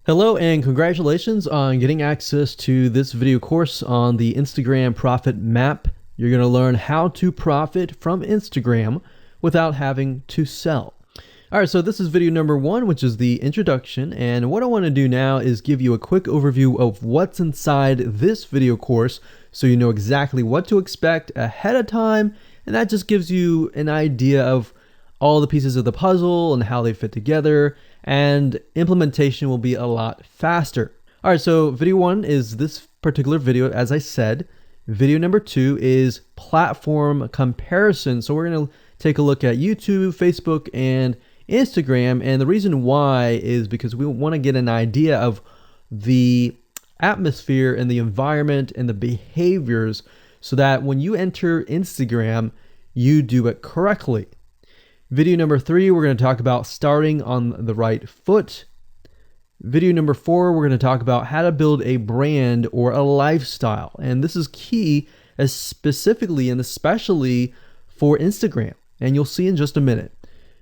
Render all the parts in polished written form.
Hello and congratulations on getting access to this video course on the Instagram Profit Map. You're going to learn how to profit from Instagram without having to sell. All right, so this is video number 1, which is the introduction. And what I want to do now is give you a quick overview of what's inside this video course so you know exactly what to expect ahead of time. And that just gives you an idea of all the pieces of the puzzle and how they fit together, and implementation will be a lot faster. All right, so video 1 is this particular video, as I said. Video number 2 is platform comparison. So we're going to take a look at YouTube, Facebook, and Instagram. And the reason why is because we want to get an idea of the atmosphere and the environment and the behaviors so that when you enter Instagram, you do it correctly. Video number 3, we're going to talk about starting on the right foot. Video number 4, we're going to talk about how to build a brand or a lifestyle. And this is key, as specifically and especially for Instagram. And you'll see in just a minute.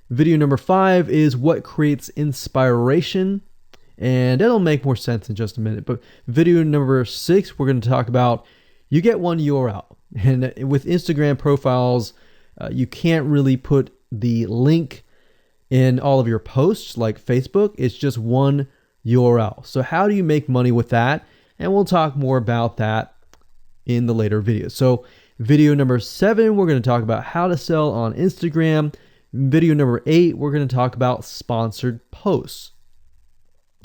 Video number 5 is what creates inspiration. And it'll make more sense in just a minute. But video number 6, we're going to talk about you get one URL. And with Instagram profiles, you can't really put the link in all of your posts like Facebook. It's just one URL. So how do you make money with that? And we'll talk more about that in the later videos. So video number 7, we're going to talk about how to sell on Instagram. Video number 8, we're going to talk about sponsored posts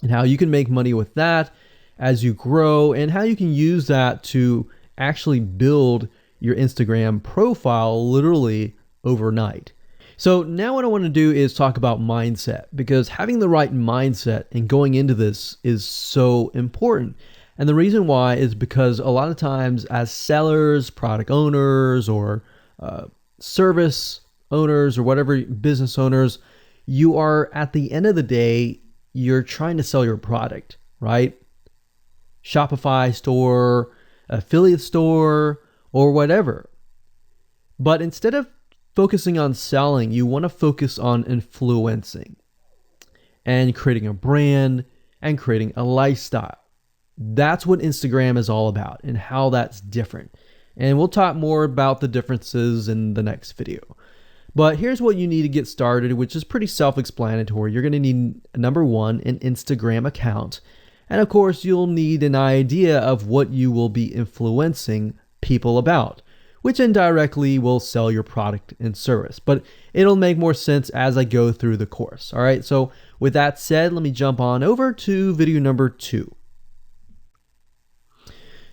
and how you can make money with that as you grow, and how you can use that to actually build your Instagram profile literally overnight. So now what I want to do is talk about mindset, because having the right mindset and going into this is so important. And the reason why is because a lot of times as sellers, product owners, or service owners, or whatever, business owners, you are, at the end of the day, you're trying to sell your product, right? Shopify store, affiliate store, or whatever. But instead of focusing on selling, you want to focus on influencing and creating a brand and creating a lifestyle. That's what Instagram is all about and how that's different. And we'll talk more about the differences in the next video. But here's what you need to get started, which is pretty self-explanatory. You're going to need, number 1, an Instagram account. And of course, you'll need an idea of what you will be influencing people about, which indirectly will sell your product and service. But it'll make more sense as I go through the course. All right, so with that said, let me jump on over to video number 2.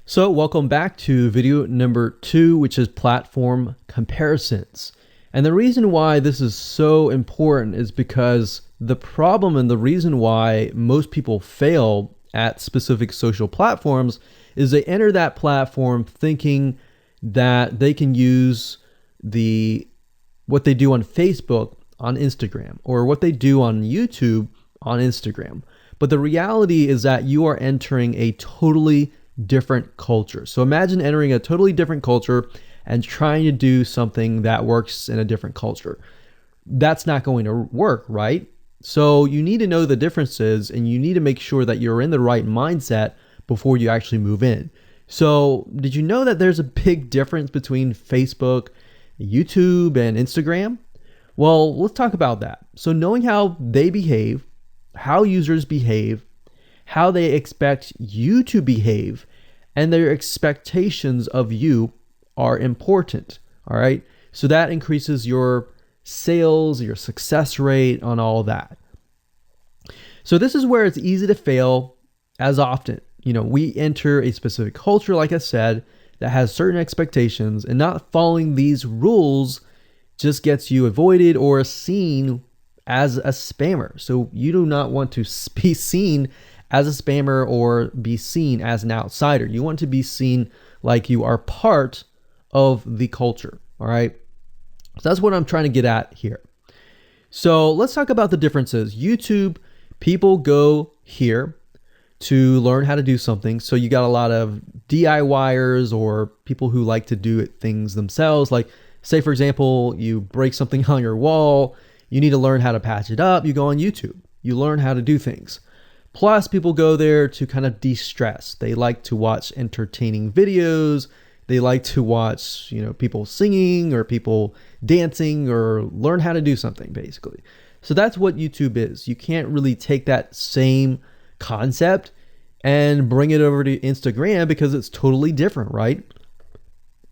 So welcome back to video number 2, which is platform comparisons. And the reason why this is so important is because the problem and the reason why most people fail at specific social platforms is they enter that platform thinking that they can use what they do on Facebook on Instagram, or what they do on YouTube on Instagram. But the reality is that you are entering a totally different culture. So imagine entering a totally different culture and trying to do something that works in a different culture. That's not going to work, right? So you need to know the differences, and you need to make sure that you're in the right mindset before you actually move in. So did you know that there's a big difference between Facebook, YouTube, and Instagram? Well, let's talk about that. So knowing how they behave, how users behave, how they expect you to behave, and their expectations of you are important, all right? So that increases your sales, your success rate on all that. So this is where it's easy to fail as often. We enter a specific culture, like I said, that has certain expectations, and not following these rules just gets you avoided or seen as a spammer. So you do not want to be seen as a spammer or be seen as an outsider. You want to be seen like you are part of the culture, all right? So that's what I'm trying to get at here. So let's talk about the differences. YouTube, people go here to learn how to do something. So you got a lot of DIYers, or people who like to do things themselves. Like, say for example, you break something on your wall, you need to learn how to patch it up. You go on YouTube, you learn how to do things. Plus, people go there to kind of de-stress. They like to watch entertaining videos. They like to watch, people singing or people dancing or learn how to do something, basically. So that's what YouTube is. You can't really take that same concept and bring it over to Instagram because it's totally different, right?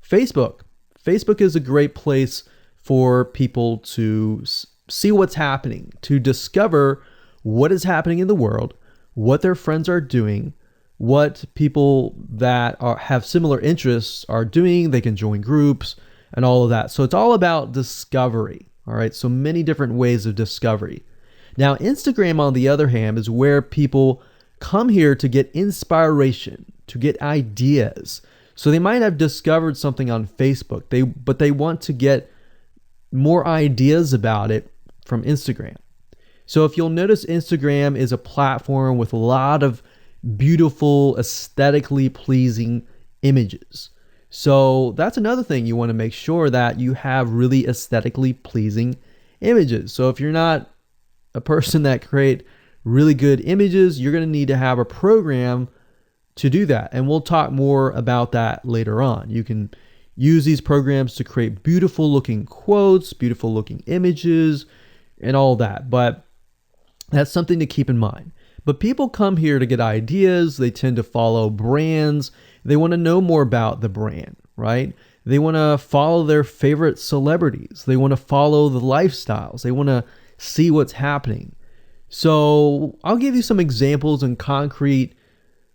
Facebook. Facebook is a great place for people to see what's happening, to discover what is happening in the world, what their friends are doing, what people that have similar interests are doing. They can join groups and all of that. So it's all about discovery. All right. So many different ways of discovery. Now, Instagram, on the other hand, is where people come here to get inspiration, to get ideas. So they might have discovered something on Facebook, but they want to get more ideas about it from Instagram. So if you'll notice, Instagram is a platform with a lot of beautiful, aesthetically pleasing images. So that's another thing. You want to make sure that you have really aesthetically pleasing images. So if you're not a person that create really good images, you're going to need to have a program to do that. And we'll talk more about that later on. You can use these programs to create beautiful looking quotes, beautiful looking images, and all that. But that's something to keep in mind. But people come here to get ideas. They tend to follow brands. They want to know more about the brand, right? They want to follow their favorite celebrities. They want to follow the lifestyles. They want to see what's happening. So I'll give you some examples and concrete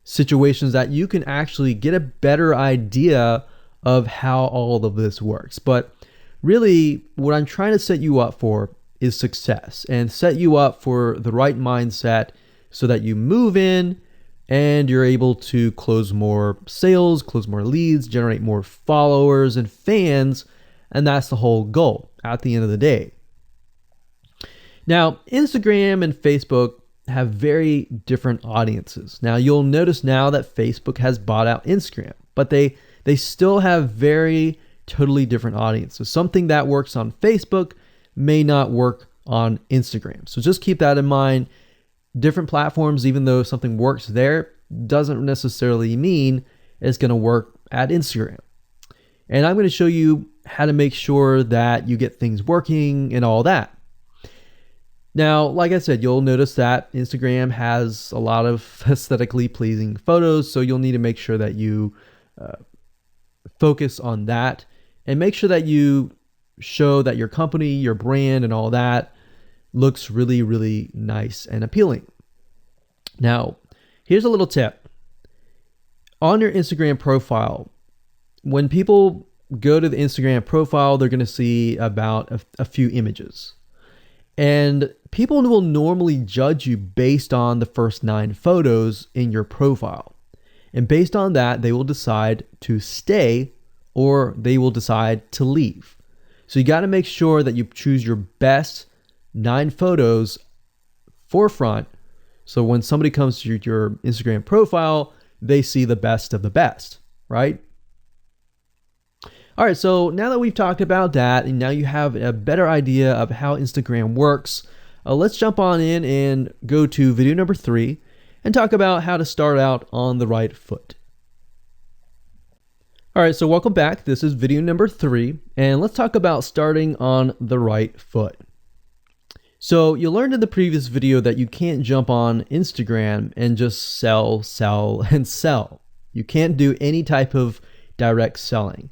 situations that you can actually get a better idea of how all of this works. But really, what I'm trying to set you up for is success, and set you up for the right mindset so that you move in and you're able to close more sales, close more leads, generate more followers and fans. And that's the whole goal at the end of the day. Now, Instagram and Facebook have very different audiences. Now, you'll notice now that Facebook has bought out Instagram, but they still have very totally different audiences. Something that works on Facebook may not work on Instagram. So just keep that in mind. Different platforms, even though something works there, doesn't necessarily mean it's going to work at Instagram. And I'm going to show you how to make sure that you get things working and all that. Now, like I said, you'll notice that Instagram has a lot of aesthetically pleasing photos, so you'll need to make sure that you focus on that and make sure that you show that your company, your brand, and all that looks really, really nice and appealing. Now, here's a little tip. On your Instagram profile, when people go to the Instagram profile, they're going to see about a few images. And people will normally judge you based on the first 9 photos in your profile. And based on that, they will decide to stay or they will decide to leave. So you got to make sure that you choose your best 9 photos forefront. So when somebody comes to your Instagram profile, they see the best of the best, right? All right, so now that we've talked about that, and now you have a better idea of how Instagram works, let's jump on in and go to video number 3 and talk about how to start out on the right foot. All right, so welcome back. This is video number 3, and let's talk about starting on the right foot. So you learned in the previous video that you can't jump on Instagram and just sell, and sell. You can't do any type of direct selling.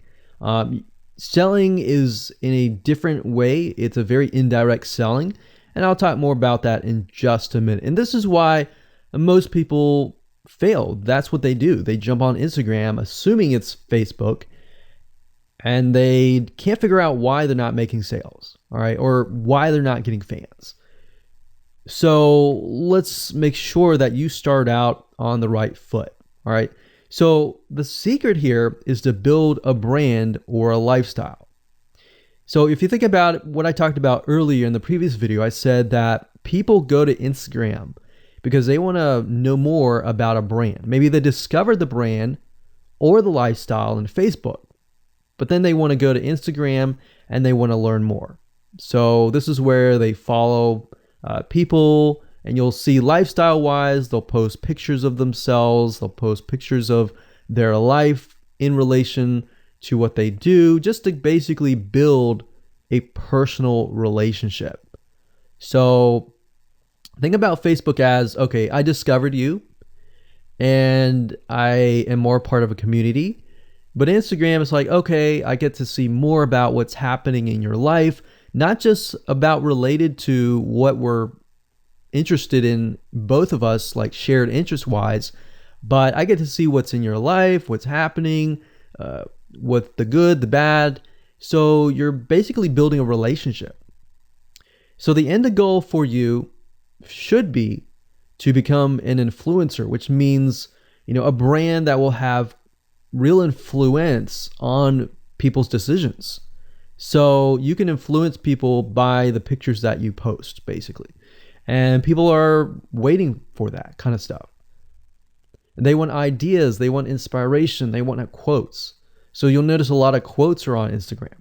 Selling is in a different way. It's a very indirect selling, and I'll talk more about that in just a minute. And this is why most people fail. That's what they do. They jump on Instagram assuming it's Facebook, and they can't figure out why they're not making sales, all right, or why they're not getting fans. So let's make sure that you start out on the right foot, all right? So the secret here is to build a brand or a lifestyle. So if you think about what I talked about earlier in the previous video, I said that people go to Instagram because they want to know more about a brand. Maybe they discovered the brand or the lifestyle in Facebook, but then they want to go to Instagram and they want to learn more. So this is where they follow people And you'll see lifestyle wise, they'll post pictures of themselves, they'll post pictures of their life in relation to what they do, just to basically build a personal relationship. So think about Facebook as, okay, I discovered you and I am more part of a community. But Instagram is like, okay, I get to see more about what's happening in your life, not just about related to what we're interested in, both of us, like shared interest wise, but I get to see what's in your life, what's happening, what the good, the bad. So you're basically building a relationship. So the end goal for you should be to become an influencer, which means, a brand that will have real influence on people's decisions. So you can influence people by the pictures that you post, basically. And people are waiting for that kind of stuff. They want ideas, they want inspiration, they want quotes. So you'll notice a lot of quotes are on Instagram.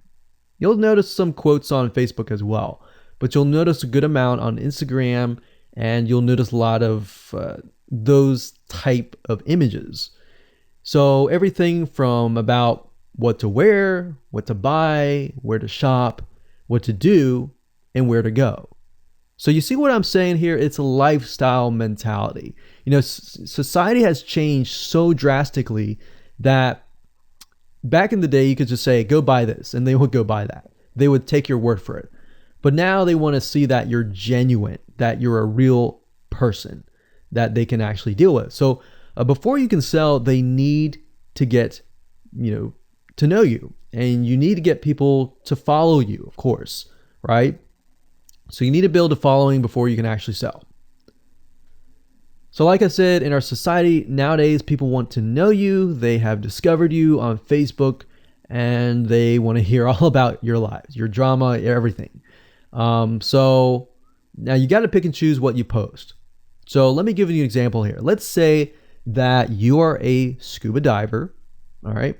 You'll notice some quotes on Facebook as well, but you'll notice a good amount on Instagram, and you'll notice a lot of those type of images. So everything from about what to wear, what to buy, where to shop, what to do, and where to go. So you see what I'm saying here? It's a lifestyle mentality. Society has changed so drastically that back in the day, you could just say, go buy this, and they would go buy that. They would take your word for it. But now they want to see that you're genuine, that you're a real person that they can actually deal with. So before you can sell, they need to get, to know you, and you need to get people to follow you, of course, right? So you need to build a following before you can actually sell. So like I said, in our society nowadays, people want to know you. They have discovered you on Facebook, and they want to hear all about your lives, your drama, everything. So now you got to pick and choose what you post. So let me give you an example here. Let's say that you are a scuba diver. All right.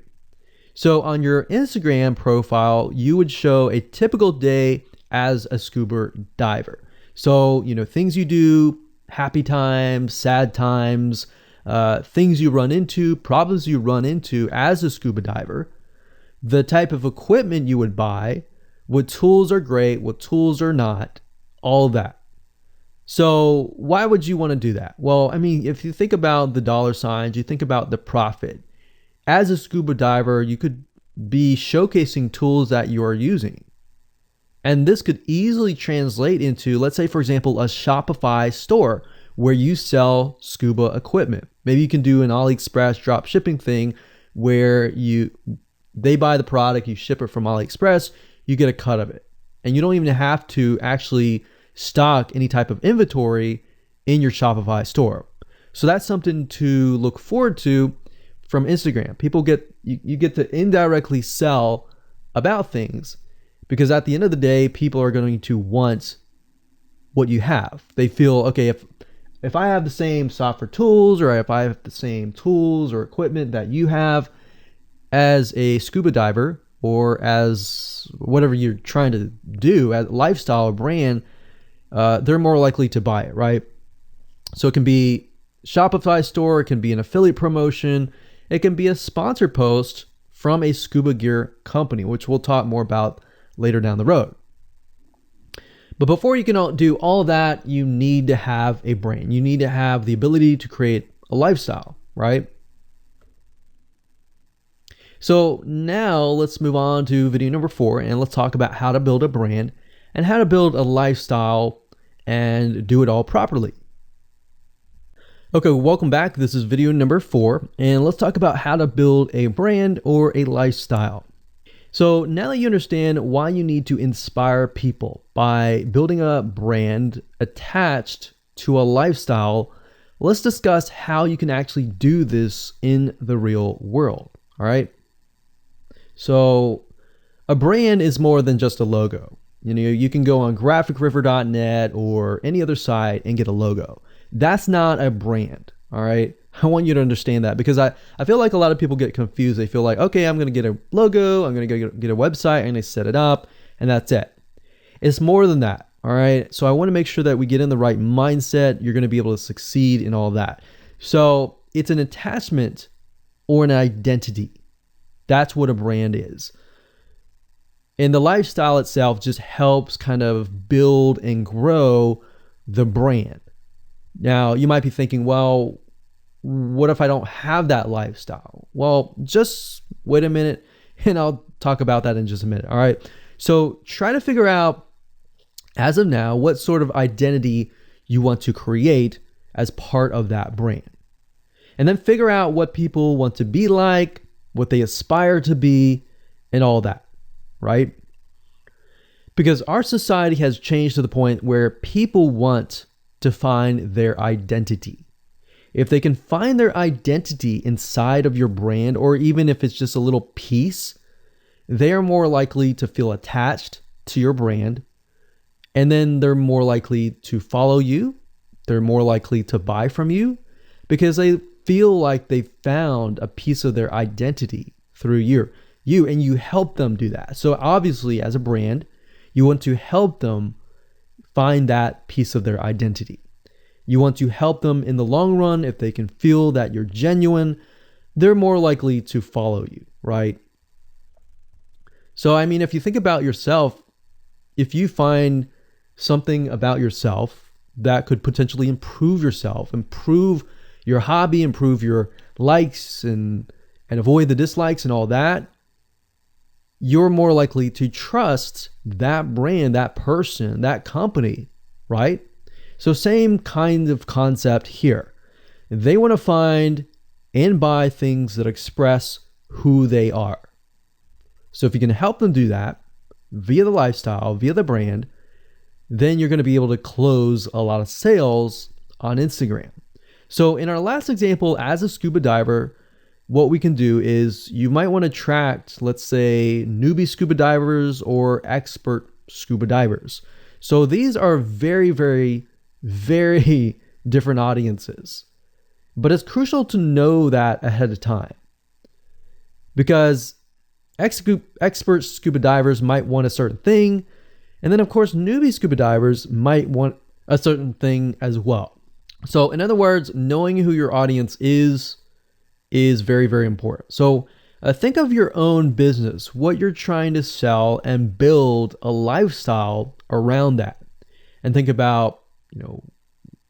So on your Instagram profile, you would show a typical day as a scuba diver. So, things you do, happy times, sad times, things you run into, problems you run into as a scuba diver, the type of equipment you would buy, what tools are great, what tools are not, all that. So why would you want to do that? Well, if you think about the dollar signs, you think about the profit. As a scuba diver, you could be showcasing tools that you are using. And this could easily translate into, let's say, for example, a Shopify store where you sell scuba equipment. Maybe you can do an AliExpress drop shipping thing where they buy the product, you ship it from AliExpress, you get a cut of it. And you don't even have to actually stock any type of inventory in your Shopify store. So that's something to look forward to from Instagram. You get to indirectly sell about things, because at the end of the day, people are going to want what you have. They feel, okay, if I have the same software tools, or if I have the same tools or equipment that you have as a scuba diver, or as whatever you're trying to do, as a lifestyle or brand, they're more likely to buy it, right? So it can be Shopify store, it can be an affiliate promotion, it can be a sponsor post from a scuba gear company, which we'll talk more about later down the road. But before you can do all that, you need to have a brand. You need to have the ability to create a lifestyle, right? So now let's move on to video number 4, and let's talk about how to build a brand and how to build a lifestyle and do it all properly. Okay, welcome back. This is video number 4, and let's talk about how to build a brand or a lifestyle. So now that you understand why you need to inspire people by building a brand attached to a lifestyle, let's discuss how you can actually do this in the real world. All right. So a brand is more than just a logo. You can go on graphicriver.net or any other site and get a logo. That's not a brand. All right. I want you to understand that, because I feel like a lot of people get confused. They feel like, okay, I'm going to get a logo, I'm going to get a website, and they set it up, and that's it. It's more than that. All right. So I want to make sure that we get in the right mindset. You're going to be able to succeed in all of that. So it's an attachment or an identity. That's what a brand is. And the lifestyle itself just helps kind of build and grow the brand. Now, you might be thinking, well, what if I don't have that lifestyle? Well, just wait a minute and I'll talk about that in just a minute. All right. So try to figure out, as of now, what sort of identity you want to create as part of that brand. And then figure out what people want to be like, what they aspire to be, and all that, right? Because our society has changed to the point where people want to find their identity. If they can find their identity inside of your brand, or even if it's just a little piece, they are more likely to feel attached to your brand. And then they're more likely to follow you. They're more likely to buy from you because they feel like they found a piece of their identity through you, and you help them do that. So obviously, as a brand, you want to help them find that piece of their identity. You want to help them in the long run. If they can feel that you're genuine, they're more likely to follow you, right? So, I mean, if you think about yourself, if you find something about yourself that could potentially improve yourself, improve your hobby, improve your likes, and avoid the dislikes and all that, you're more likely to trust that brand, that person, that company, right? So same kind of concept here. They want to find and buy things that express who they are. So if you can help them do that via the lifestyle, via the brand, then you're going to be able to close a lot of sales on Instagram. So in our last example, as a scuba diver, what we can do is you might want to attract, let's say, newbie scuba divers or expert scuba divers. So these are very, very, very different audiences. But it's crucial to know that ahead of time, because expert scuba divers might want a certain thing. And then, of course, newbie scuba divers might want a certain thing as well. So in other words, knowing who your audience is very, very important. So think of your own business, what you're trying to sell, and build a lifestyle around that. And think about,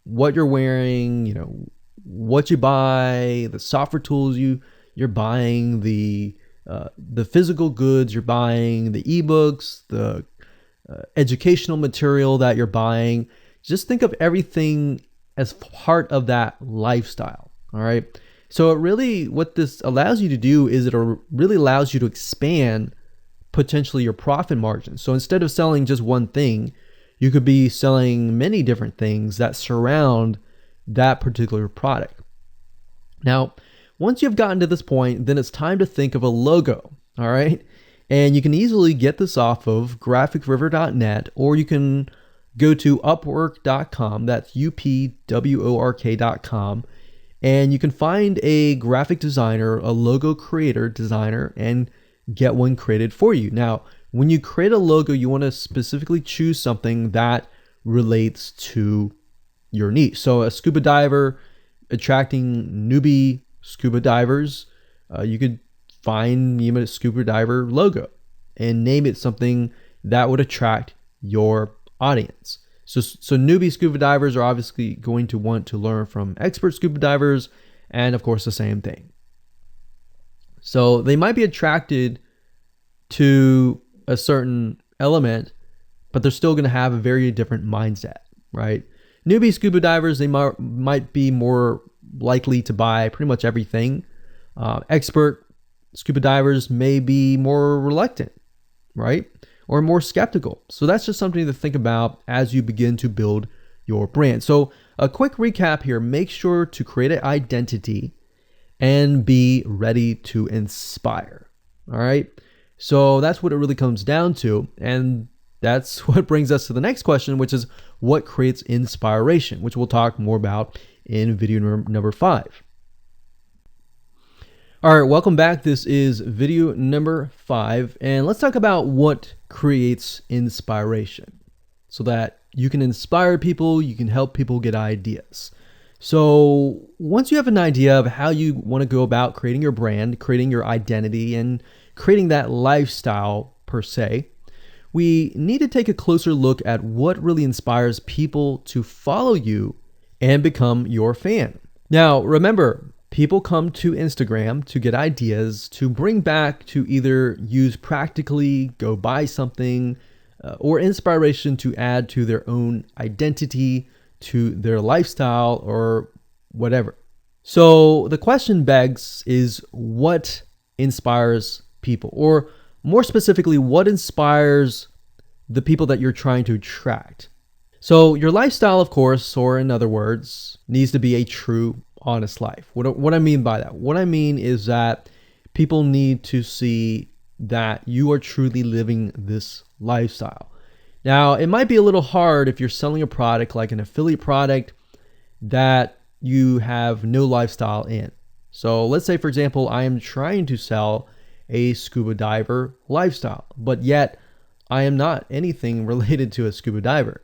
what you're wearing, what you buy, the software tools you're buying, the physical goods you're buying, the ebooks, the educational material that you're buying. Just think of everything as part of that lifestyle. All right. So what this allows you to do is it really allows you to expand potentially your profit margin. So instead of selling just one thing, you could be selling many different things that surround that particular product. Now, once you've gotten to this point, then it's time to think of a logo. All right. And you can easily get this off of graphicriver.net, or you can go to upwork.com. That's upwork.com. And you can find a graphic designer, a logo creator designer, and get one created for you. Now, when you create a logo, you want to specifically choose something that relates to your niche. So a scuba diver attracting newbie scuba divers, you could find a scuba diver logo and name it something that would attract your audience. So newbie scuba divers are obviously going to want to learn from expert scuba divers, and of course the same thing. So they might be attracted to a certain element, but they're still going to have a very different mindset, right? Newbie scuba divers, they might be more likely to buy pretty much everything. Expert scuba divers may be more reluctant, right? Or more skeptical. So that's just something to think about as you begin to build your brand. So a quick recap here: make sure to create an identity and be ready to inspire. All right. So that's what it really comes down to. And that's what brings us to the next question, which is what creates inspiration, which we'll talk more about in video number 5. All right, welcome back. This is video number 5, and let's talk about what creates inspiration. so that you can inspire people, you can help people get ideas. So once you have an idea of how you want to go about creating your brand, creating your identity, and creating that lifestyle per se, we need to take a closer look at what really inspires people to follow you and become your fan. Now, remember, people come to Instagram to get ideas to bring back to either use practically, go buy something, or inspiration to add to their own identity, to their lifestyle, or whatever. So the question begs is, what inspires people? Or more specifically, what inspires the people that you're trying to attract? So your lifestyle, of course, or in other words, needs to be a true, honest life. What I mean by that? What I mean is that people need to see that you are truly living this lifestyle. Now, it might be a little hard if you're selling a product like an affiliate product that you have no lifestyle in. So let's say, for example, I am trying to sell a scuba diver lifestyle, but yet I am not anything related to a scuba diver.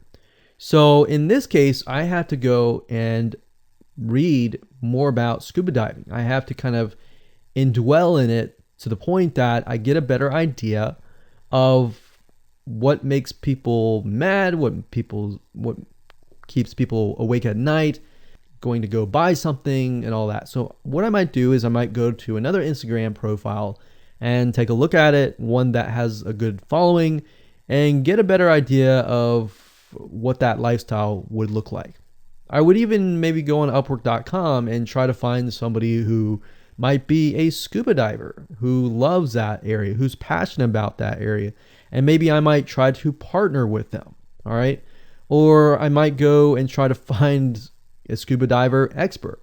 So in this case, I have to go and read more about scuba diving. I have to kind of indwell in it to the point that I get a better idea of what makes people mad, what keeps people awake at night, going to go buy something and all that. So what I might do is I might go to another Instagram profile and take a look at it, one that has a good following, and get a better idea of what that lifestyle would look like. I would even maybe go on Upwork.com and try to find somebody who might be a scuba diver, who loves that area, who's passionate about that area. And maybe I might try to partner with them, all right? Or I might go and try to find a scuba diver expert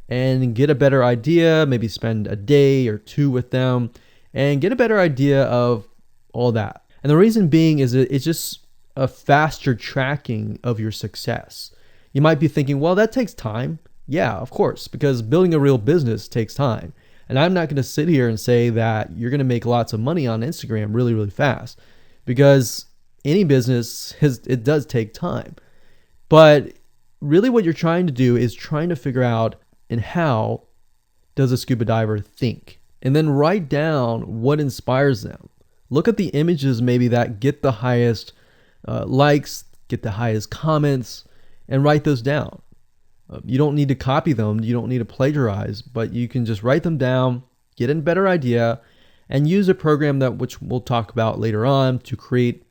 and get a better idea, maybe spend a day or two with them and get a better idea of all that. And the reason being is that it's just a faster tracking of your success. You might be thinking, well, that takes time. Yeah, of course, because building a real business takes time. And I'm not going to sit here and say that you're going to make lots of money on Instagram really, really fast, because any business, it does take time. But really what you're trying to do is trying to figure out, and how does a scuba diver think? And then write down what inspires them. Look at the images maybe that get the highest likes, get the highest comments, and write those down. You don't need to copy them. You don't need to plagiarize, but you can just write them down, get a better idea, and use a program which we'll talk about later on to create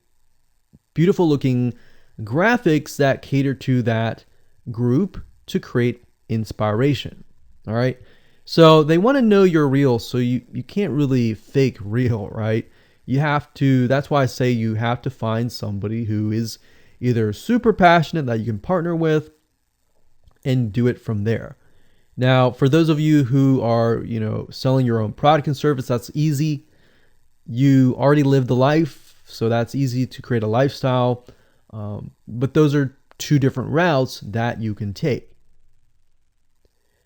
beautiful looking graphics that cater to that group to create inspiration. All right. So they want to know you're real. So you can't really fake real, right? You have to, that's why I say you have to find somebody who is either super passionate that you can partner with and do it from there. Now, for those of you who are, selling your own product and service, that's easy. You already live the life, so that's easy to create a lifestyle. But those are two different routes that you can take.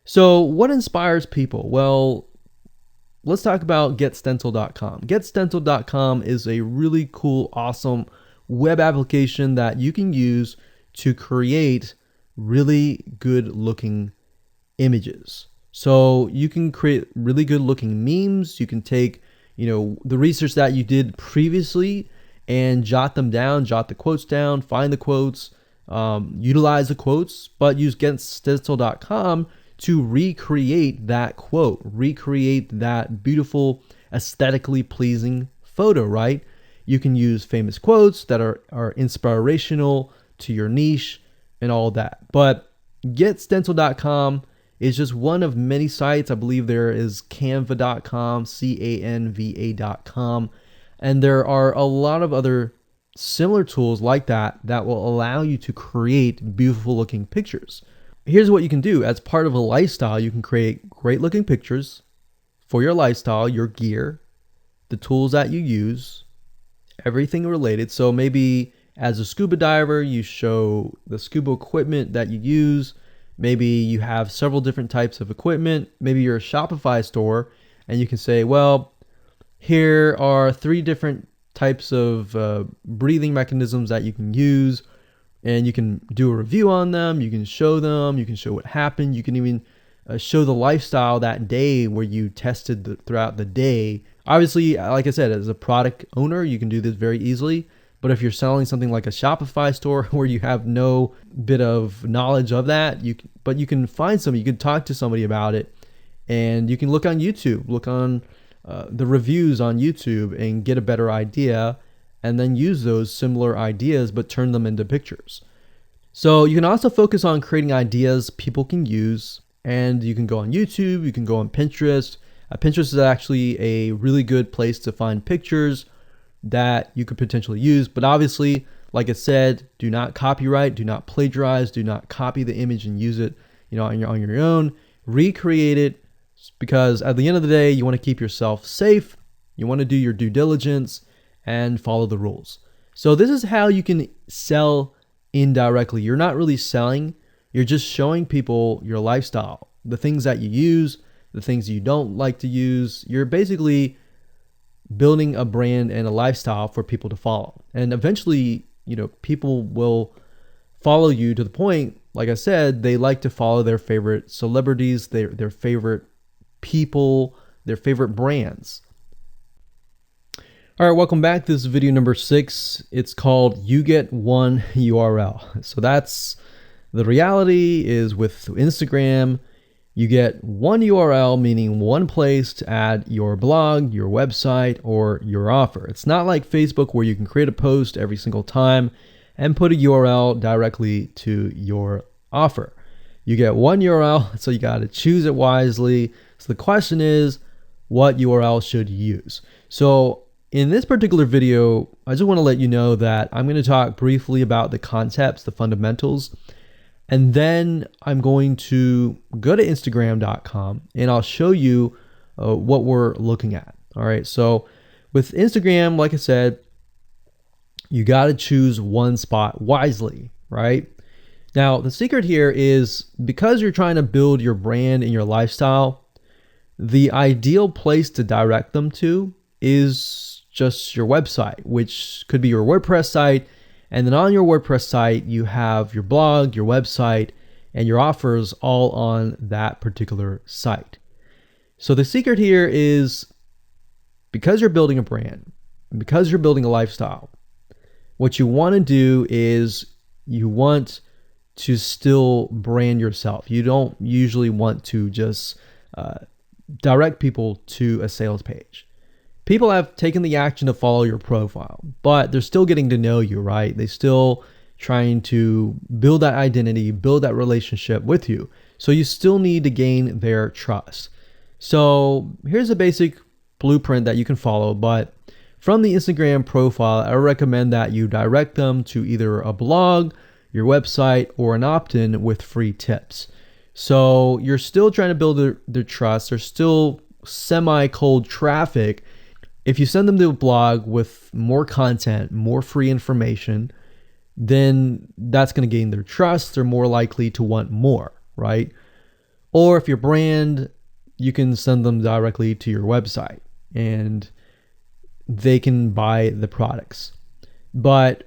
So what inspires people? Well, let's talk about getstencil.com. Getstencil.com is a really cool, awesome web application that you can use to create really good looking images. So you can create really good looking memes. You can take, the research that you did previously and jot them down, jot the quotes down, find the quotes, utilize the quotes, but use getstencil.com to recreate that quote, recreate that beautiful, aesthetically pleasing photo, right? You can use famous quotes that are inspirational to your niche and all that. But getstencil.com is just one of many sites. I believe there is canva.com, canva.com, and there are a lot of other similar tools like that will allow you to create beautiful looking pictures. Here's what you can do. As part of a lifestyle, you can create great looking pictures for your lifestyle, your gear, the tools that you use, everything related. So maybe as a scuba diver, you show the scuba equipment that you use. Maybe you have several different types of equipment. Maybe you're a Shopify store and you can say, well, here are 3 different types of breathing mechanisms that you can use, and you can do a review on them. You can show them. You can show what happened. You can even show the lifestyle that day where you tested throughout the day. Obviously, like I said, as a product owner, you can do this very easily. But if you're selling something like a Shopify store where you have no bit of knowledge of that, you can find somebody, you can talk to somebody about it, and you can look on YouTube, look on the reviews on YouTube and get a better idea, and then use those similar ideas but turn them into pictures. So you can also focus on creating ideas people can use, and you can go on YouTube, you can go on Pinterest. Pinterest is actually a really good place to find pictures that you could potentially use, but obviously, like I said, do not copyright, do not plagiarize, do not copy the image and use it, on your own. Recreate it, because at the end of the day, you want to keep yourself safe. You want to do your due diligence and follow the rules. So this is how you can sell indirectly. You're not really selling, you're just showing people your lifestyle, the things that you use, the things you don't like to use. You're basically building a brand and a lifestyle for people to follow. And eventually, people will follow you to the point, like I said, they like to follow their favorite celebrities, their favorite people, their favorite brands. All right, welcome back. This is video number 6. It's called You Get One URL. So that's the reality is with Instagram, you get one URL, meaning one place to add your blog, your website, or your offer. It's not like Facebook where you can create a post every single time and put a URL directly to your offer. You get one URL, so you got to choose it wisely. So the question is, what URL should you use? So in this particular video, I just want to let you know that I'm going to talk briefly about the concepts, the fundamentals, and then I'm going to go to Instagram.com and I'll show you what we're looking at. All right, so with Instagram, like I said, you got to choose one spot wisely, right? Now, the secret here is because you're trying to build your brand and your lifestyle, the ideal place to direct them to is just your website, which could be your WordPress site. And then on your WordPress site, you have your blog, your website, and your offers all on that particular site. So the secret here is because you're building a brand, because you're building a lifestyle, what you want to do is you want to still brand yourself. You don't usually want to just direct people to a sales page. People have taken the action to follow your profile, but they're still getting to know you, right? They're still trying to build that identity, build that relationship with you. So you still need to gain their trust. So here's a basic blueprint that you can follow, but from the Instagram profile, I recommend that you direct them to either a blog, your website, or an opt-in with free tips. So you're still trying to build their trust. There's still semi-cold traffic. If you send them to a blog with more content, more free information, then that's going to gain their trust. They're more likely to want more, right? Or if your brand, you can send them directly to your website and they can buy the products. But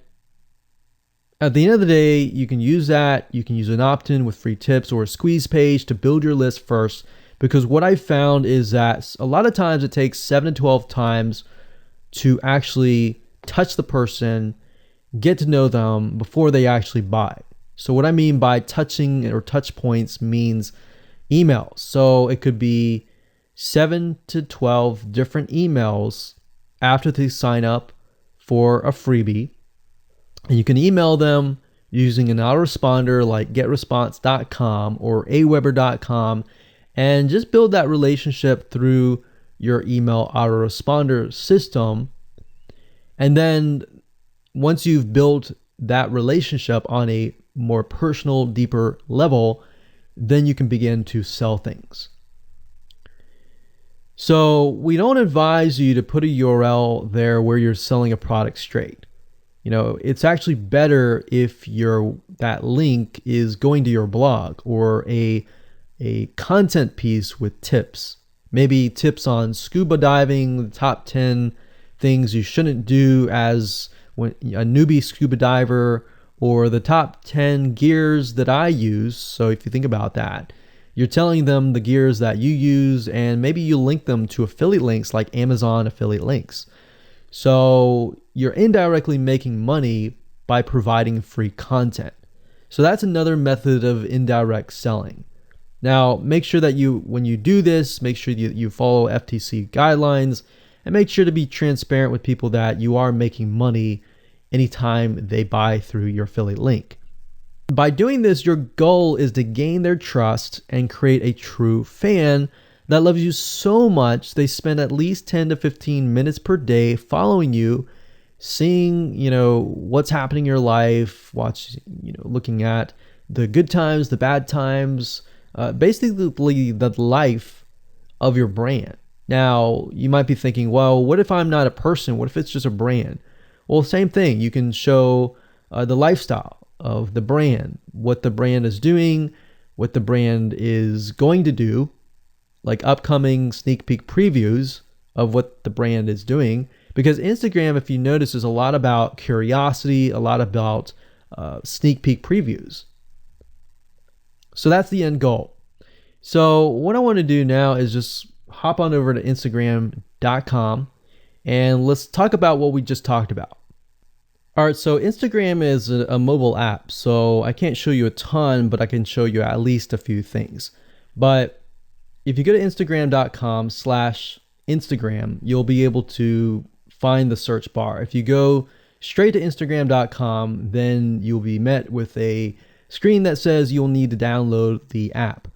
at the end of the day, you can use that. You can use an opt-in with free tips or a squeeze page to build your list first. Because what I found is that a lot of times it takes 7 to 12 times to actually touch the person, get to know them before they actually buy. So what I mean by touching or touch points means emails. So it could be 7 to 12 different emails after they sign up for a freebie. And you can email them using an autoresponder like getresponse.com or aweber.com. And just build that relationship through your email autoresponder system. And then once you've built that relationship on a more personal, deeper level, then you can begin to sell things. So we don't advise you to put a URL there where you're selling a product straight. It's actually better if that link is going to your blog or a content piece with tips, maybe tips on scuba diving, the top 10 things you shouldn't do as a newbie scuba diver, or the top 10 gears that I use. So if you think about that, you're telling them the gears that you use, and maybe you link them to affiliate links like Amazon affiliate links. So you're indirectly making money by providing free content. So that's another method of indirect selling. Now, make sure that when you do this, make sure you follow FTC guidelines, and make sure to be transparent with people that you are making money anytime they buy through your affiliate link. By doing this, your goal is to gain their trust and create a true fan that loves you so much they spend at least 10 to 15 minutes per day following you, seeing, what's happening in your life, looking at the good times, the bad times, basically the life of your brand. Now, you might be thinking, well, what if I'm not a person? What if it's just a brand? Well, same thing. You can show the lifestyle of the brand, what the brand is doing, what the brand is going to do, like upcoming sneak peek previews of what the brand is doing. Because Instagram, if you notice, is a lot about curiosity, a lot about sneak peek previews. So that's the end goal. So what I want to do now is just hop on over to Instagram.com and let's talk about what we just talked about. All right, so Instagram is a mobile app, so I can't show you a ton, but I can show you at least a few things. But if you go to Instagram.com/Instagram, you'll be able to find the search bar. If you go straight to Instagram.com, then you'll be met with a screen that says you'll need to download the app.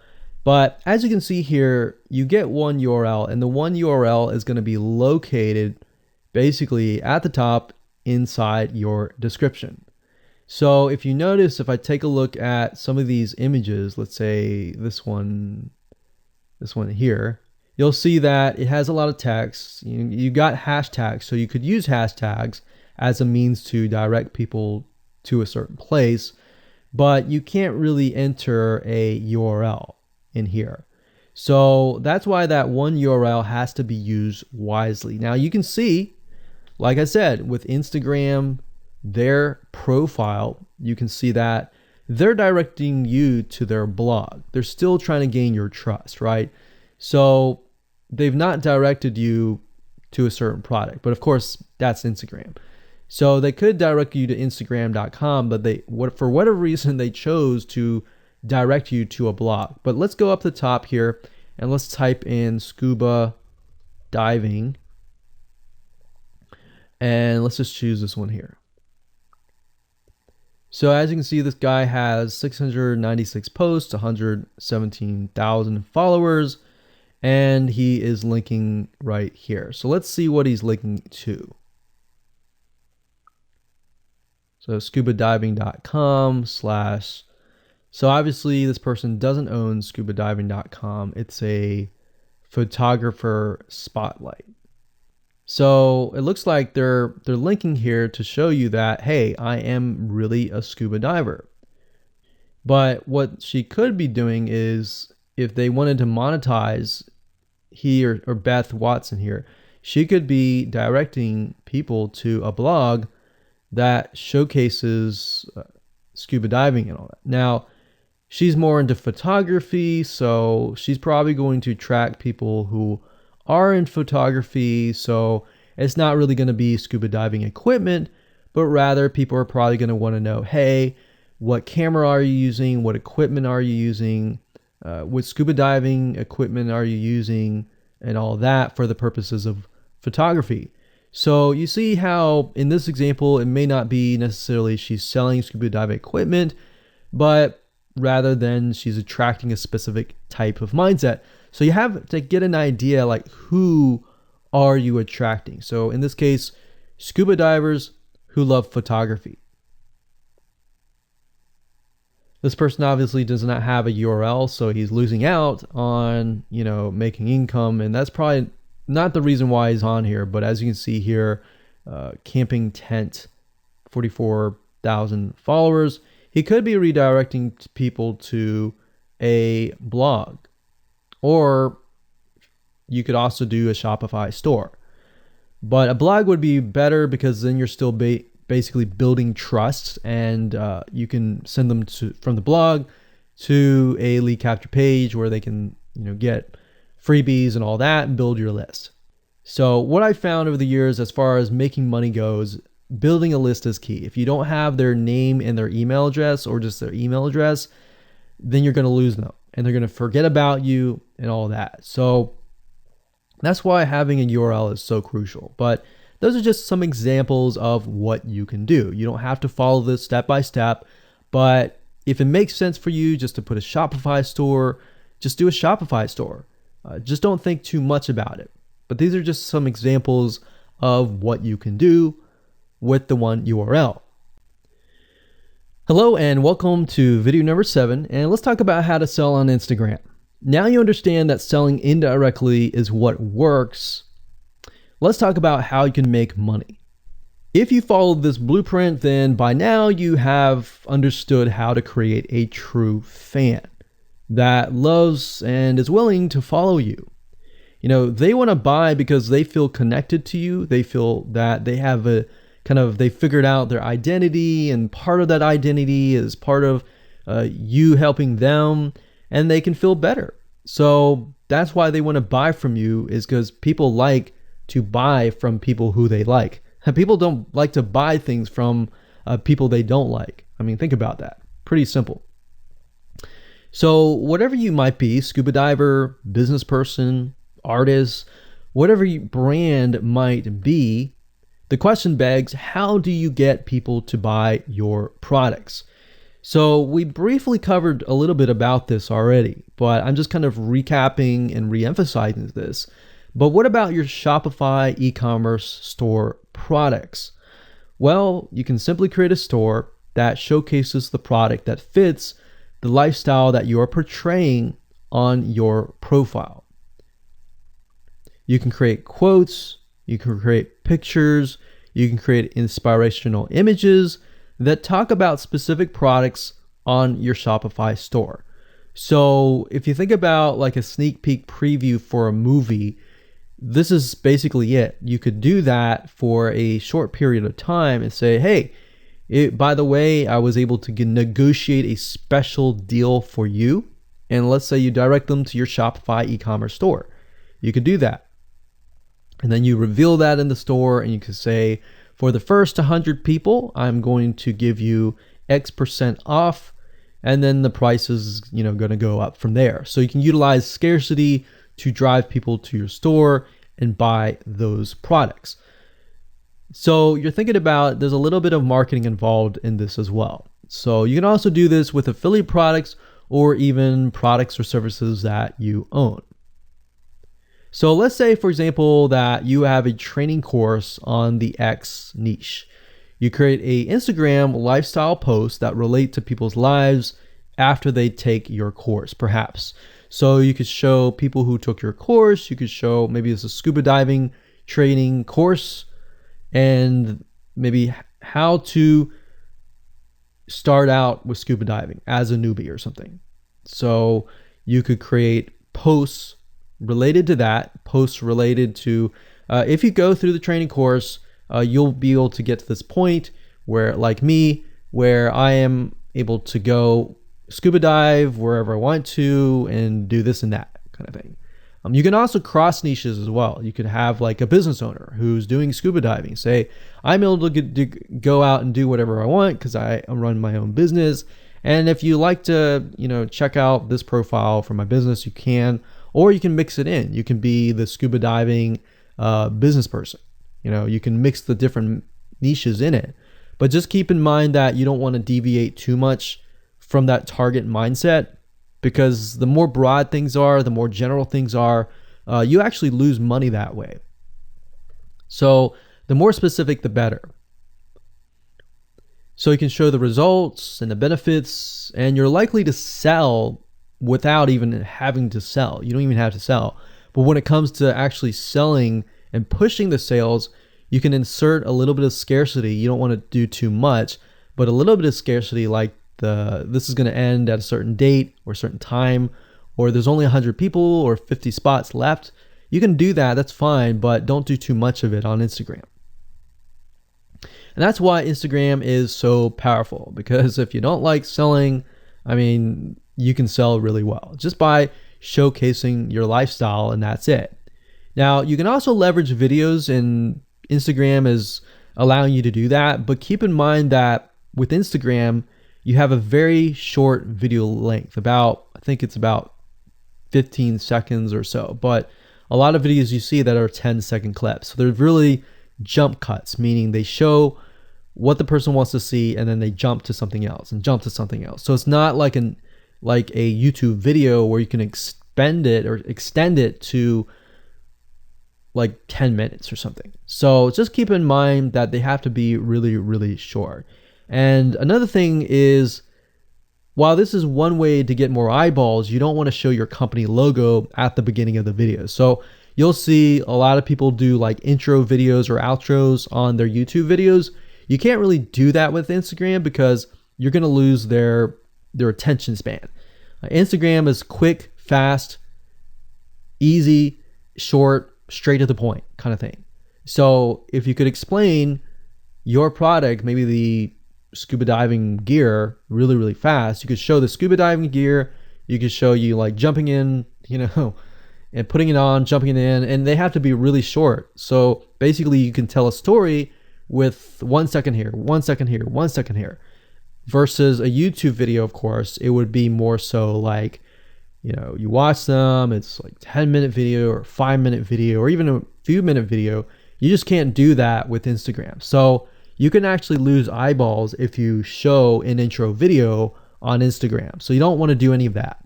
But as you can see here, you get one URL, and the one URL is going to be located basically at the top inside your description. So if you notice, if I take a look at some of these images, let's say this one here, you'll see that it has a lot of text. You got hashtags, so you could use hashtags as a means to direct people to a certain place, but you can't really enter a URL in here. So that's why that one URL has to be used wisely. Now you can see, like I said, with Instagram, their profile, you can see that they're directing you to their blog. They're still trying to gain your trust, right? So they've not directed you to a certain product, but of course that's Instagram. So they could direct you to Instagram.com, but for whatever reason, they chose to direct you to a blog. But let's go up the top here and let's type in scuba diving. And let's just choose this one here. So as you can see, this guy has 696 posts, 117,000 followers, and he is linking right here. So let's see what he's linking to. So scubadiving.com/. So obviously this person doesn't own scubadiving.com. It's a photographer spotlight. So it looks like they're linking here to show you that, hey, I am really a scuba diver. But what she could be doing is, if they wanted to monetize, he or Beth Watson here, she could be directing people to a blog that showcases scuba diving and all that. Now, she's more into photography, so she's probably going to attract people who are in photography. So it's not really going to be scuba diving equipment, but rather people are probably going to want to know, hey, what camera are you using? What equipment are you using? What scuba diving equipment are you using? And all that for the purposes of photography. So you see how in this example, it may not be necessarily she's selling scuba diving equipment, but rather than she's attracting a specific type of mindset. So you have to get an idea, like, who are you attracting? So in this case, scuba divers who love photography. This person obviously does not have a URL, so he's losing out on, making income, and that's probably not the reason why he's on here. But as you can see here, camping tent, 44,000 followers. He could be redirecting people to a blog, or you could also do a Shopify store. But a blog would be better because then you're still basically building trust, and you can send them from the blog to a lead capture page where they can get freebies and all that and build your list. So what I found over the years as far as making money goes, building a list is key. If you don't have their name and their email address, or just their email address, then you're going to lose them and they're going to forget about you and all that. So that's why having a URL is so crucial. But those are just some examples of what you can do. You don't have to follow this step by step, but if it makes sense for you just to put a Shopify store, just do a Shopify store. Just don't think too much about it. But these are just some examples of what you can do with the one URL. Hello and welcome to video number 7, and let's talk about how to sell on Instagram. Now you understand that selling indirectly is what works. Let's talk about how you can make money. If you followed this blueprint, then by now you have understood how to create a true fan that loves and is willing to follow you. They want to buy because they feel connected to you. They feel that they have they figured out their identity, and part of that identity is part of you helping them, and they can feel better. So that's why they want to buy from you, is because people like to buy from people who they like. And people don't like to buy things from people they don't like. I mean, think about that. Pretty simple. So whatever you might be, scuba diver, business person, artist, whatever your brand might be, the question begs, how do you get people to buy your products? So we briefly covered a little bit about this already, but I'm just kind of recapping and re-emphasizing this. But what about your Shopify e-commerce store products? Well, you can simply create a store that showcases the product that fits the lifestyle that you're portraying on your profile. You can create quotes, you can create pictures, you can create inspirational images that talk about specific products on your Shopify store. So if you think about like a sneak peek preview for a movie, this is basically it. You could do that for a short period of time and say, hey, by the way, I was able to negotiate a special deal for you. And let's say you direct them to your Shopify e-commerce store. You could do that. And then you reveal that in the store, and you can say, for the first 100 people, I'm going to give you X% off. And then the price is, going to go up from there. So you can utilize scarcity to drive people to your store and buy those products. So you're thinking about, there's a little bit of marketing involved in this as well. So you can also do this with affiliate products or even products or services that you own. So let's say, for example, that you have a training course on the X niche. You create a Instagram lifestyle post that relate to people's lives after they take your course, perhaps. So you could show people who took your course, you could show maybe it's a scuba diving training course, and maybe how to start out with scuba diving as a newbie or something. So you could create posts related to that, posts related to, if you go through the training course, you'll be able to get to this point where, like me, where I am able to go scuba dive wherever I want to and do this and that kind of thing. You can also cross niches as well. You could have like a business owner who's doing scuba diving. Say, I'm able to go out and do whatever I want because I run my own business. And if you like to, check out this profile for my business, you can, or you can mix it in. You can be the scuba diving business person. You can mix the different niches in it. But just keep in mind that you don't want to deviate too much from that target mindset, because the more broad things are, the more general things are, you actually lose money that way. So the more specific, the better. So you can show the results and the benefits, and you're likely to sell without even having to sell. You don't even have to sell. But when it comes to actually selling and pushing the sales, you can insert a little bit of scarcity. You don't want to do too much, but a little bit of scarcity, like this is going to end at a certain date or a certain time, or there's only 100 people or 50 spots left. You can do that, that's fine, but don't do too much of it on Instagram. And that's why Instagram is so powerful, because if you don't like selling, I mean, you can sell really well just by showcasing your lifestyle, and that's it. Now, you can also leverage videos, and Instagram is allowing you to do that, but keep in mind that with Instagram, you have a very short video length, I think it's about 15 seconds or so, but a lot of videos you see that are 10-second clips. So they're really jump cuts, meaning they show what the person wants to see and then they jump to something else and jump to something else. So it's not like a YouTube video where you can extend it to like 10 minutes or something. So just keep in mind that they have to be really, really short. And another thing is, while this is one way to get more eyeballs, you don't want to show your company logo at the beginning of the video. So you'll see a lot of people do like intro videos or outros on their YouTube videos. You can't really do that with Instagram because you're going to lose their attention span. Instagram is quick, fast, easy, short, straight to the point kind of thing. So if you could explain your product, maybe the scuba diving gear, really, really fast, you could show the scuba diving gear, you could show you like jumping in, and putting it on, jumping it in, and they have to be really short. So basically you can tell a story with 1 second here, 1 second here, 1 second here, versus a YouTube video. Of course, it would be more so like, you watch them, it's like 10-minute video or 5-minute video or even a few minute video. You just can't do that with Instagram. So you can actually lose eyeballs if you show an intro video on Instagram. So you don't want to do any of that.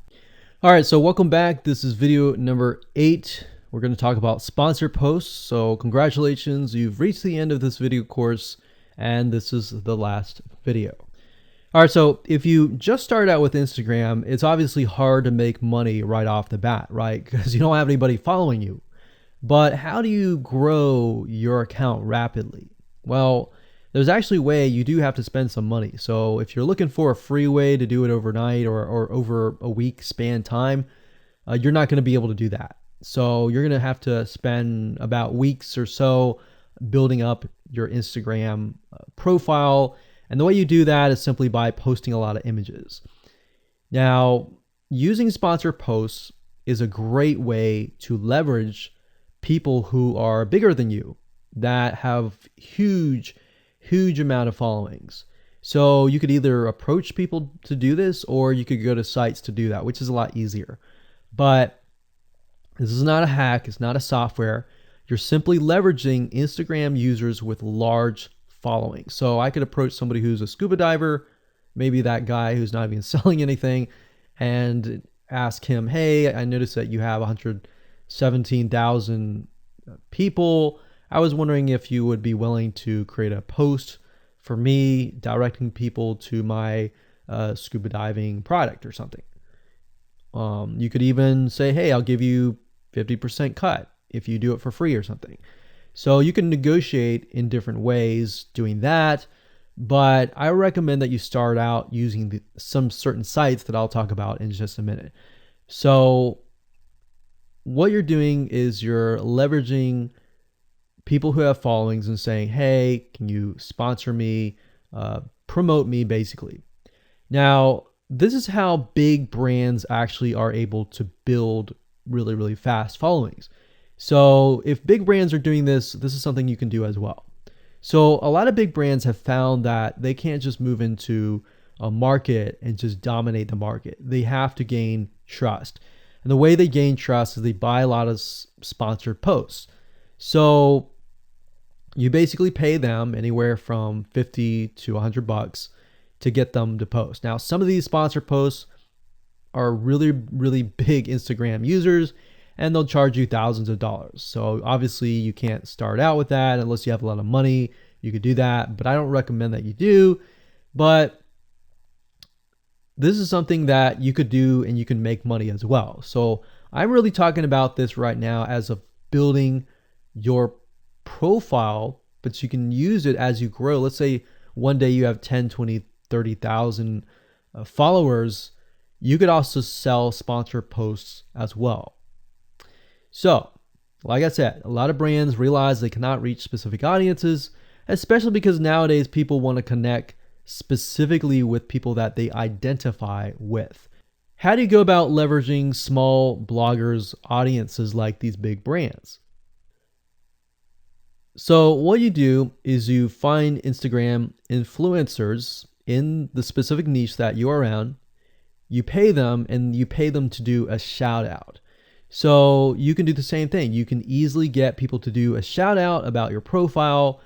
All right, so welcome back. This is video number 8. We're going to talk about sponsor posts. So congratulations, you've reached the end of this video course, and this is the last video. All right, so if you just start out with Instagram, it's obviously hard to make money right off the bat, right? Because you don't have anybody following you. But how do you grow your account rapidly? Well, there's actually a way. You do have to spend some money. So if you're looking for a free way to do it overnight or over a week span time, you're not going to be able to do that. So you're going to have to spend about weeks or so building up your Instagram profile. And the way you do that is simply by posting a lot of images. Now, using sponsor posts is a great way to leverage people who are bigger than you that have huge amount of followings. So you could either approach people to do this, or you could go to sites to do that, which is a lot easier. But this is not a hack. It's not a software. You're simply leveraging Instagram users with large followings. So I could approach somebody who's a scuba diver, maybe that guy who's not even selling anything, and ask him, hey, I noticed that you have 117,000 people. I was wondering if you would be willing to create a post for me directing people to my scuba diving product or something. You could even say, hey, I'll give you 50% cut if you do it for free or something. So you can negotiate in different ways doing that, but I recommend that you start out using some certain sites that I'll talk about in just a minute. So what you're doing is you're leveraging people who have followings and saying, hey, can you sponsor me, promote me, basically. Now, this is how big brands actually are able to build really, really fast followings. So if big brands are doing this, this is something you can do as well. So a lot of big brands have found that they can't just move into a market and just dominate the market. They have to gain trust. And the way they gain trust is they buy a lot of sponsored posts. So you basically pay them anywhere from $50 to $100 to get them to post. Now, some of these sponsored posts are really, really big Instagram users, and they'll charge you thousands of dollars. So obviously you can't start out with that unless you have a lot of money. You could do that, but I don't recommend that you do. But this is something that you could do and you can make money as well. So I'm really talking about this right now as of building your profile, but you can use it as you grow. Let's say one day you have 10, 20, 30,000 followers. You could also sell sponsor posts as well. So Like I said, a lot of brands realize they cannot reach specific audiences, especially because nowadays people want to connect specifically with people that they identify with. How do you go about leveraging small bloggers' audiences like these big brands? So what you do is you find Instagram influencers in the specific niche that you're around. You pay them, and you pay them to do a shout out. So you can do the same thing. You can easily get people to do a shout out about your profile,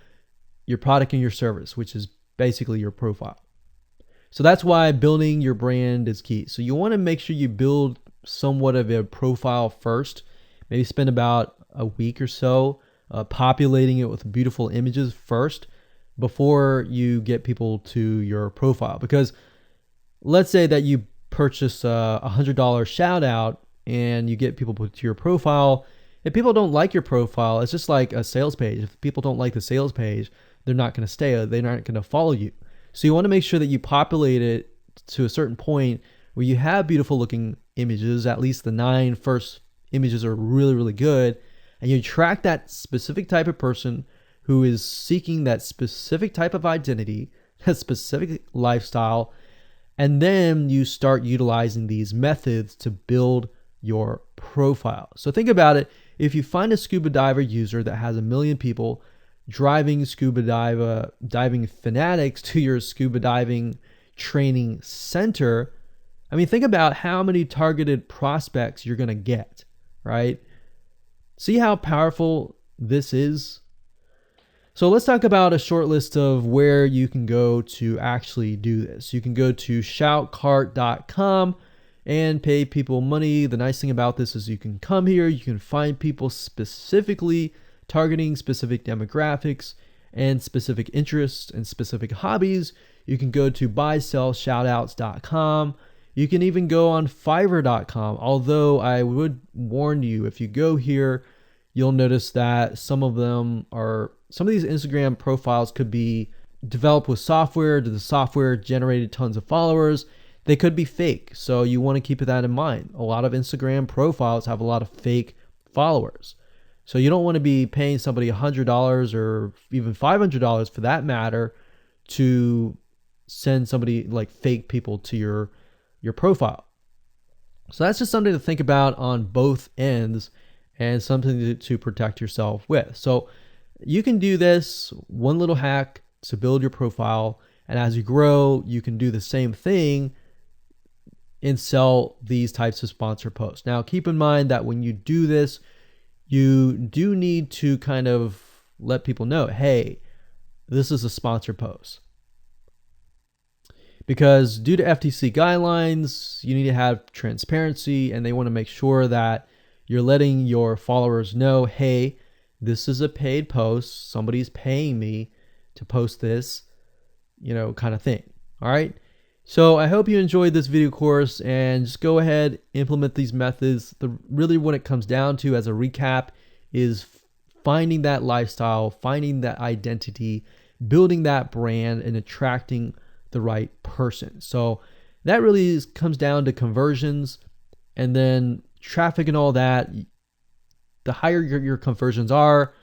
your product, and your service, which is basically your profile. So that's why building your brand is key. So you want to make sure you build somewhat of a profile first. Maybe spend about a week or so populating it with beautiful images first before you get people to your profile. Because let's say that you purchase a $100 shout out and you get people to your profile. If people don't like your profile, it's just like a sales page. If people don't like the sales page, they're not going to stay. They're not going to follow you. So you want to make sure that you populate it to a certain point where you have beautiful looking images. At least the 9 first images are really, really good. And you attract that specific type of person who is seeking that specific type of identity, that specific lifestyle. And then you start utilizing these methods to build your profile. So think about it. If you find a scuba diver user that has 1 million people driving scuba diving fanatics to your scuba diving training center, I mean, think about how many targeted prospects you're going to get, right? See how powerful this is? So let's talk about a short list of where you can go to actually do this. You can go to shoutcart.com and pay people money. The nice thing about this is you can come here, you can find people specifically targeting specific demographics and specific interests and specific hobbies. You can go to shoutouts.com. You can even go on fiverr.com. Although I would warn you, if you go here, you'll notice that some of these Instagram profiles could be developed with software. The software generated tons of followers. They could be fake. So you want to keep that in mind. A lot of Instagram profiles have a lot of fake followers. So you don't want to be paying somebody $100 or even $500 for that matter to send somebody like fake people to your profile. So that's just something to think about on both ends and something to protect yourself with. So you can do this one little hack to build your profile. And as you grow, you can do the same thing and sell these types of sponsor posts. Now, keep in mind that when you do this, you do need to kind of let people know, hey, this is a sponsor post. Because due to FTC guidelines, you need to have transparency, and they want to make sure that you're letting your followers know, hey, this is a paid post. Somebody's paying me to post this, kind of thing. All right. So I hope you enjoyed this video course, and just go ahead, implement these methods. Really what it comes down to as a recap is finding that lifestyle, finding that identity, building that brand, and attracting the right person. So that really comes down to conversions, and then traffic and all that. The higher your conversions are,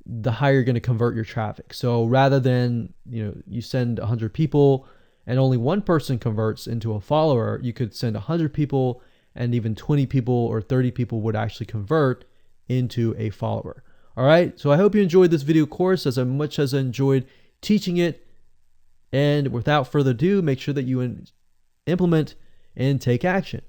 the higher you're going to convert your traffic. So rather than, you send 100 people and only one person converts into a follower, you could send 100 people and even 20 people or 30 people would actually convert into a follower. All right. So I hope you enjoyed this video course as much as I enjoyed teaching it. And without further ado, make sure that you implement and take action.